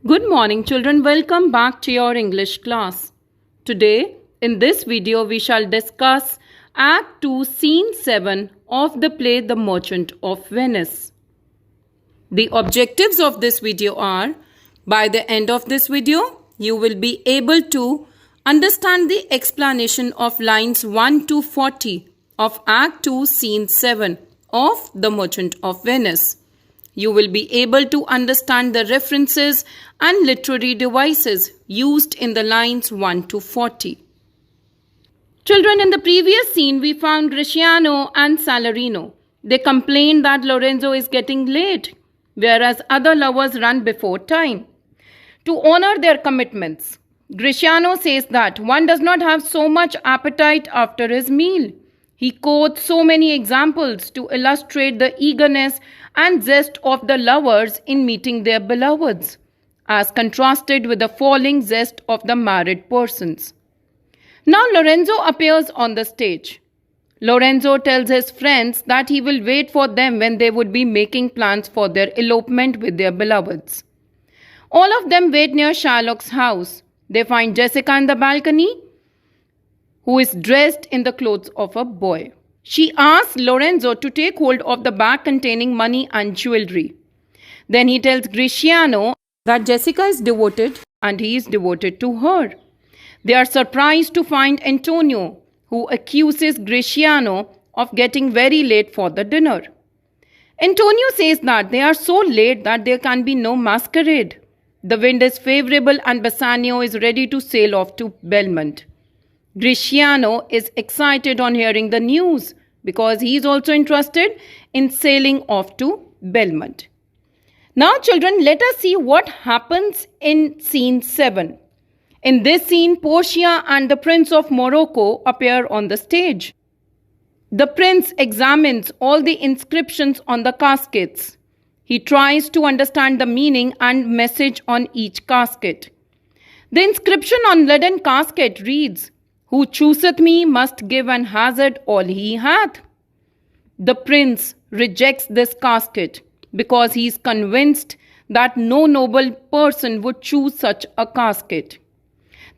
Good morning children, welcome back to your English class. Today in this video we shall discuss Act 2 Scene 7 of the play The Merchant of Venice. The objectives of this video are, by the end of this video you will be able to understand the explanation of lines 1 to 40 of Act 2 Scene 7 of The Merchant of Venice. You will be able to understand the references and literary devices used in the lines 1 to 40. Children, in the previous scene, we found Griciano and Salarino. They complained that Lorenzo is getting late, whereas other lovers run before time. To honor their commitments, Griciano says that one does not have so much appetite after his meal. He quotes so many examples to illustrate the eagerness and zest of the lovers in meeting their beloveds, as contrasted with the falling zest of the married persons. Now Lorenzo appears on the stage. Lorenzo tells his friends that he will wait for them when they would be making plans for their elopement with their beloveds. All of them wait near Shylock's house. They find Jessica in the balcony, who is dressed in the clothes of a boy. She asks Lorenzo to take hold of the bag containing money and jewelry. Then he tells Griciano that Jessica is devoted and he is devoted to her. They are surprised to find Antonio, who accuses Griciano of getting very late for the dinner. Antonio says that they are so late that there can be no masquerade. The wind is favorable and Bassanio is ready to sail off to Belmont. Griciano is excited on hearing the news because he is also interested in sailing off to Belmont. Now children, let us see what happens in scene 7. In this scene, Portia and the Prince of Morocco appear on the stage. The prince examines all the inscriptions on the caskets. He tries to understand the meaning and message on each casket. The inscription on leaden casket reads, "Who chooseth me must give and hazard all he hath." The prince rejects this casket because he is convinced that no noble person would choose such a casket.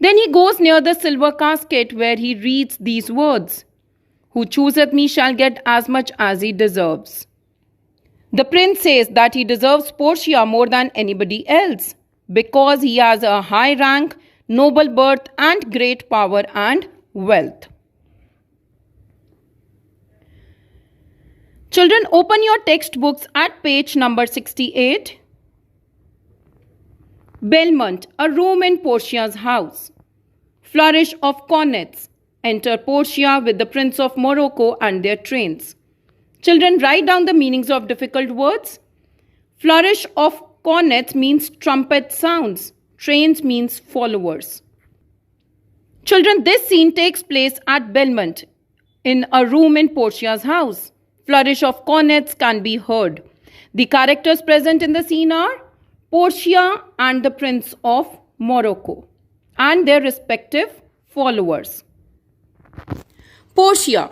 Then he goes near the silver casket where he reads these words, "Who chooseth me shall get as much as he deserves." The prince says that he deserves Portia more than anybody else because he has a high rank, noble birth and great power and wealth. Children, open your textbooks at page number 68. Belmont, a room in Portia's house. Flourish of cornets. Enter Portia with the Prince of Morocco and their trains. Children, write down the meanings of difficult words. Flourish of cornets means trumpet sounds. Trains means followers. Children, this scene takes place at Belmont, in a room in Portia's house. Flourish of cornets can be heard. The characters present in the scene are Portia and the Prince of Morocco and their respective followers. Portia,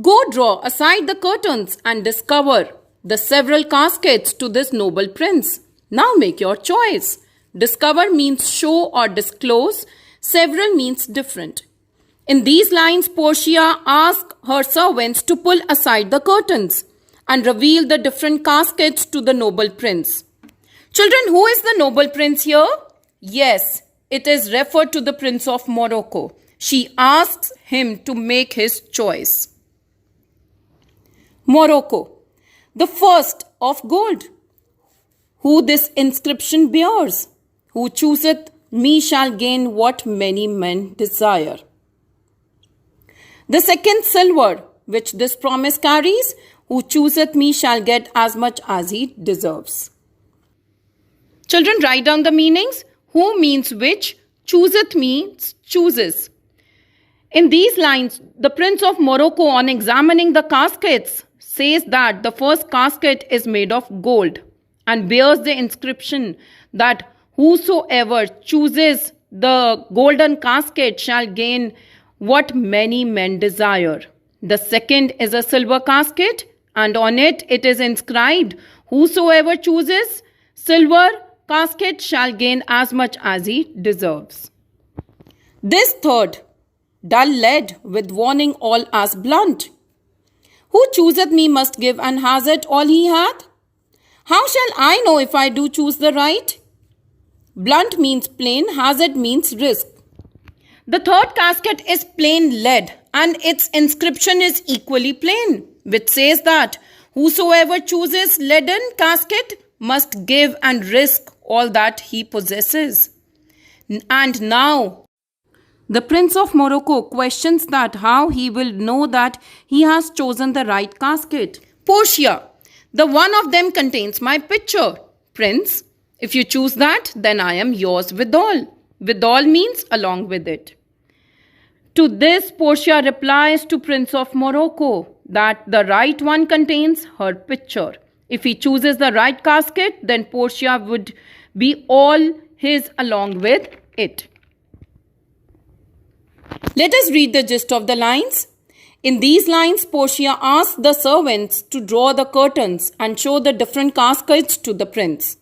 go draw aside the curtains and discover the several caskets to this noble prince. Now make your choice. Discover means show or disclose. Several means different. In these lines, Portia asks her servants to pull aside the curtains and reveal the different caskets to the noble prince. Children, who is the noble prince here? Yes, it is referred to the Prince of Morocco. She asks him to make his choice. Morocco, the first of gold. Who this inscription bears? Who chooseth me shall gain what many men desire. The second silver, which this promise carries, who chooseth me shall get as much as he deserves. Children, write down the meanings. Who means which, chooseth means chooses. In these lines, the Prince of Morocco, on examining the caskets, says that the first casket is made of gold and bears the inscription that whosoever chooses the golden casket shall gain what many men desire. The second is a silver casket and on it is inscribed, whosoever chooses silver casket shall gain as much as he deserves. This third, dull lead with warning all as blunt. Who chooseth me must give and has it all he hath. How shall I know if I do choose the right? Blunt means plain, hazard means risk. The third casket is plain lead and its inscription is equally plain, which says that whosoever chooses leaden casket must give and risk all that he possesses. And now, the Prince of Morocco questions that how he will know that he has chosen the right casket. Portia, the one of them contains my picture. Prince, if you choose that, then I am yours withal. Withal means along with it. To this, Portia replies to Prince of Morocco that the right one contains her picture. If he chooses the right casket, then Portia would be all his along with it. Let us read the gist of the lines. In these lines, Portia asks the servants to draw the curtains and show the different caskets to the prince.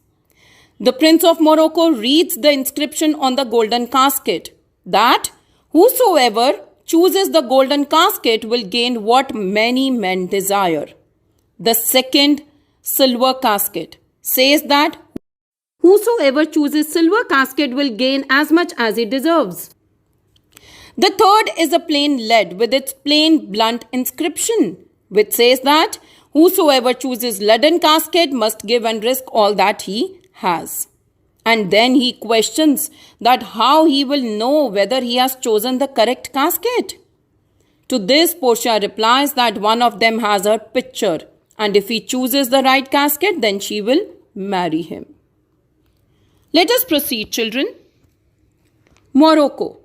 The Prince of Morocco reads the inscription on the golden casket that whosoever chooses the golden casket will gain what many men desire. The second silver casket says that whosoever chooses silver casket will gain as much as he deserves. The third is a plain lead with its plain blunt inscription, which says that whosoever chooses leaden casket must give and risk all that he has. And then he questions that how he will know whether he has chosen the correct casket. To this, Portia replies that one of them has her picture, and if he chooses the right casket, then she will marry him. Let us proceed, children. Morocco.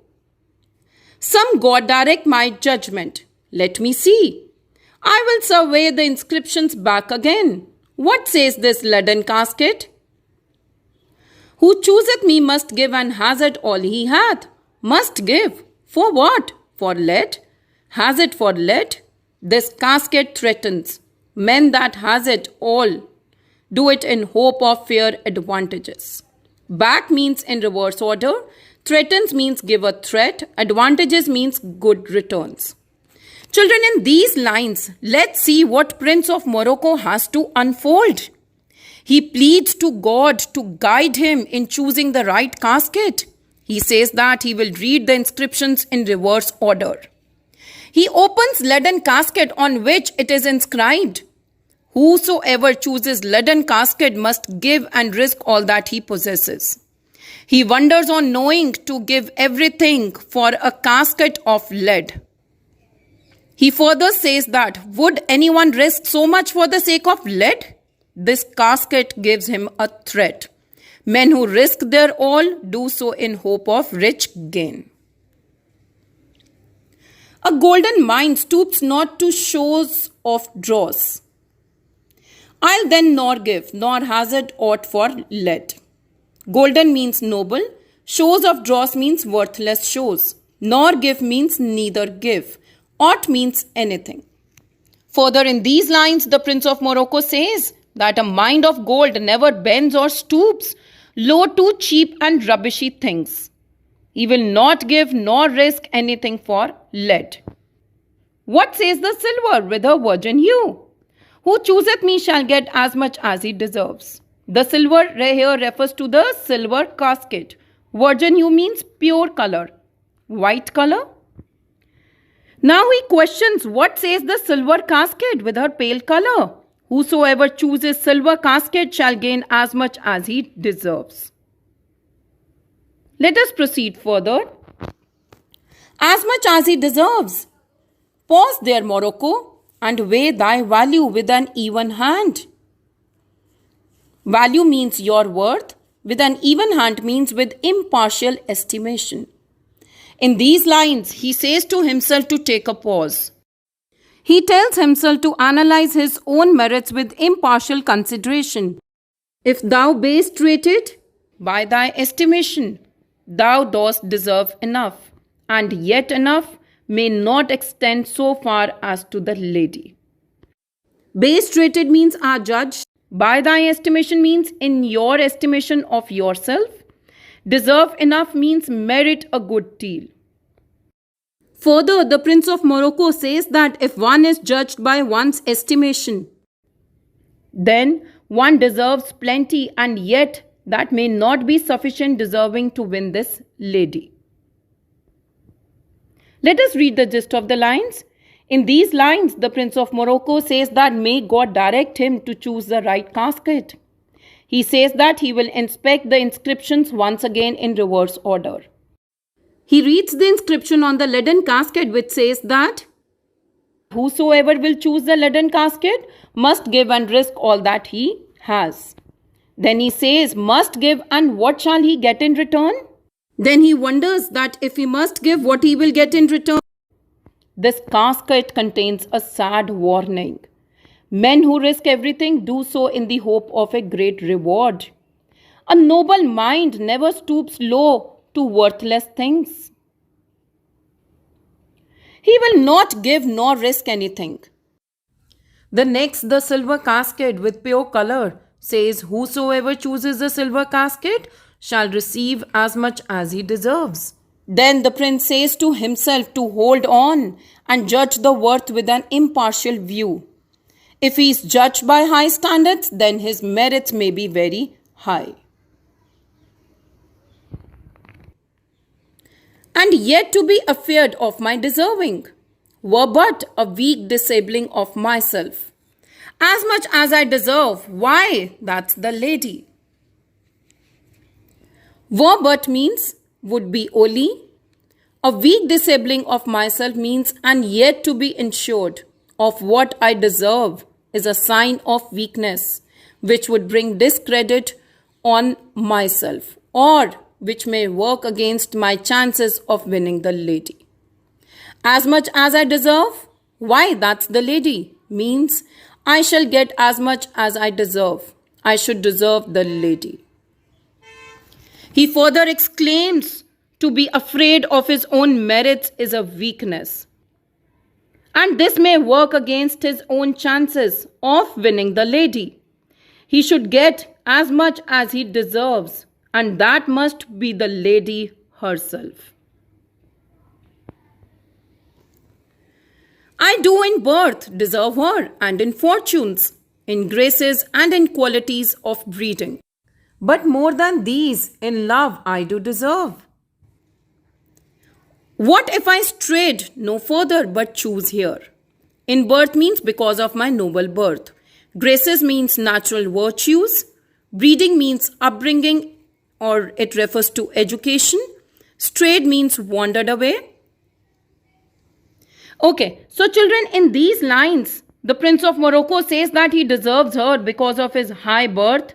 Some God direct my judgment. Let me see. I will survey the inscriptions back again. What says this leaden casket? Who chooseth me must give and has it all he hath. Must give. For what? For lead. Has it for lead? This casket threatens. Men that has it all do it in hope of fair advantages. Back means in reverse order. Threatens means give a threat. Advantages means good returns. Children, in these lines, let's see what Prince of Morocco has to unfold. He pleads to God to guide him in choosing the right casket. He says that he will read the inscriptions in reverse order. He opens leaden casket on which it is inscribed, whosoever chooses leaden casket must give and risk all that he possesses. He wonders on knowing to give everything for a casket of lead. He further says that would anyone risk so much for the sake of lead? This casket gives him a threat. Men who risk their all do so in hope of rich gain. A golden mind stoops not to shows of dross. I'll then nor give, nor hazard aught for lead. Golden means noble. Shows of dross means worthless shows. Nor give means neither give. Aught means anything. Further in these lines, the Prince of Morocco says that a mind of gold never bends or stoops low to cheap and rubbishy things. He will not give nor risk anything for lead. What says the silver with her virgin hue? Who chooseth me shall get as much as he deserves. The silver here refers to the silver casket. Virgin hue means pure color. White color. Now he questions what says the silver casket with her pale color. Whosoever chooses silver casket shall gain as much as he deserves. Let us proceed further. As much as he deserves. Pause there, Morocco, and weigh thy value with an even hand. Value means your worth. With an even hand means with impartial estimation. In these lines, he says to himself to take a pause. He tells himself to analyze his own merits with impartial consideration. If thou be'st rated by thy estimation, thou dost deserve enough, and yet enough may not extend so far as to the lady. Base rated means are judged By thy estimation means in your estimation of yourself. Deserve enough means merit a good deal. Further, the Prince of Morocco says that if one is judged by one's estimation, then one deserves plenty, and yet that may not be sufficient deserving to win this lady. Let us read the gist of the lines. In these lines, the Prince of Morocco says that may God direct him to choose the right casket. He says that he will inspect the inscriptions once again in reverse order. He reads the inscription on the leaden casket which says that whosoever will choose the leaden casket must give and risk all that he has. Then he says, must give, and what shall he get in return? Then he wonders that if he must give, what he will get in return. This casket contains a sad warning. Men who risk everything do so in the hope of a great reward. A noble mind never stoops low to worthless things. He will not give nor risk anything. The next, the silver casket with pure color, says whosoever chooses the silver casket shall receive as much as he deserves. Then the prince says to himself to hold on and judge the worth with an impartial view. If he is judged by high standards, then his merits may be very high. And yet to be afeard of my deserving were but a weak disabling of myself. As much as I deserve, why, that's the lady. Were but means would be only. A weak disabling of myself means and yet to be ensured of what I deserve is a sign of weakness which would bring discredit on myself or which may work against my chances of winning the lady. As much as I deserve, why, that's the lady, means I shall get as much as I deserve. I should deserve the lady. He further exclaims, to be afraid of his own merits is a weakness. And this may work against his own chances of winning the lady. He should get as much as he deserves, and that must be the lady herself. I do in birth deserve her, and in fortunes, in graces, and in qualities of breeding. But more than these, in love I do deserve. What if I strayed no further but choose here? In birth means because of my noble birth. Graces means natural virtues. Breeding means upbringing, or it refers to education. Strayed means wandered away. Okay, so children, in these lines, the Prince of Morocco says that he deserves her because of his high birth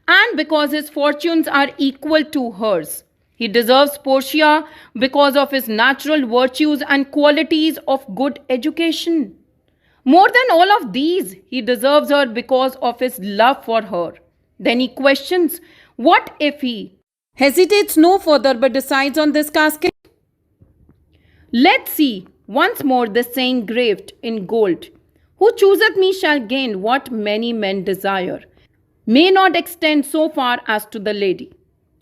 and because his fortunes are equal to hers. He deserves Portia because of his natural virtues and qualities of good education. More than all of these, he deserves her because of his love for her. Then he questions, what if he hesitates no further but decides on this casket? Let's see once more this saying graved in gold. Who chooseth me shall gain what many men desire. May not extend so far as to the lady.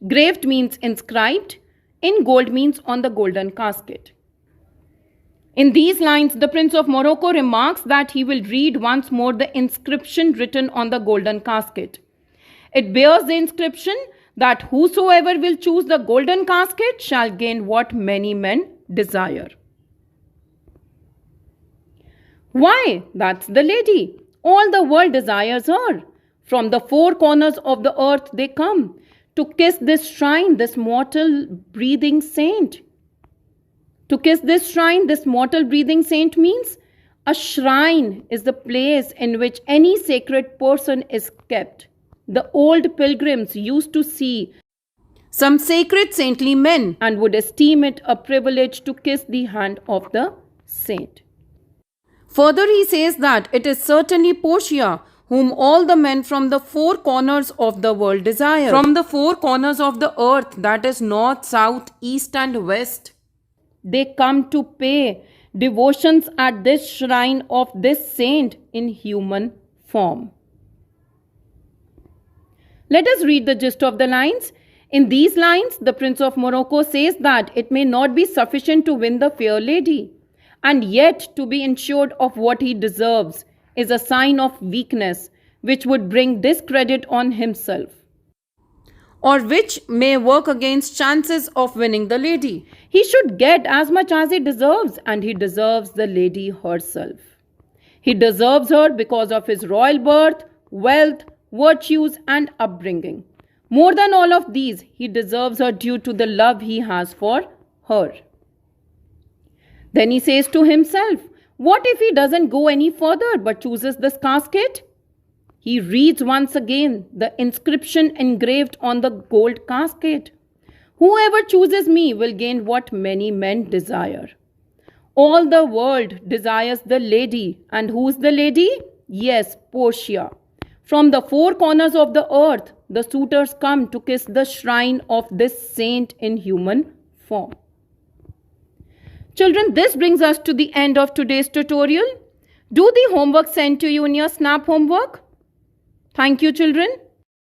Graved means inscribed. In gold means on the golden casket. In these lines, the Prince of Morocco remarks that he will read once more the inscription written on the golden casket. It bears the inscription that whosoever will choose the golden casket shall gain what many men desire. Why? That's the lady. All the world desires her. From the four corners of the earth they come to kiss this shrine, this mortal breathing saint. To kiss this shrine, this mortal breathing saint means a shrine is the place in which any sacred person is kept. The old pilgrims used to see some sacred saintly men and would esteem it a privilege to kiss the hand of the saint. Further, he says that it is certainly Portia whom all the men from the four corners of the world desire. From the four corners of the earth, that is north, south, east and west, they come to pay devotions at this shrine of this saint in human form. Let us read the gist of the lines. In these lines, the Prince of Morocco says that it may not be sufficient to win the fair lady, and yet to be ensured of what he deserves is a sign of weakness which would bring discredit on himself, or which may work against chances of winning the lady. He should get as much as he deserves, and he deserves the lady herself. He deserves her because of his royal birth, wealth, virtues, and upbringing. More than all of these, he deserves her due to the love he has for her. Then he says to himself, what if he doesn't go any further but chooses this casket? He reads once again the inscription engraved on the gold casket. Whoever chooses me will gain what many men desire. All the world desires the lady. And who's the lady? Yes, Portia. From the four corners of the earth, the suitors come to kiss the shrine of this saint in human form. Children, this brings us to the end of today's tutorial. Do the homework sent to you in your SNAP homework. Thank you, children.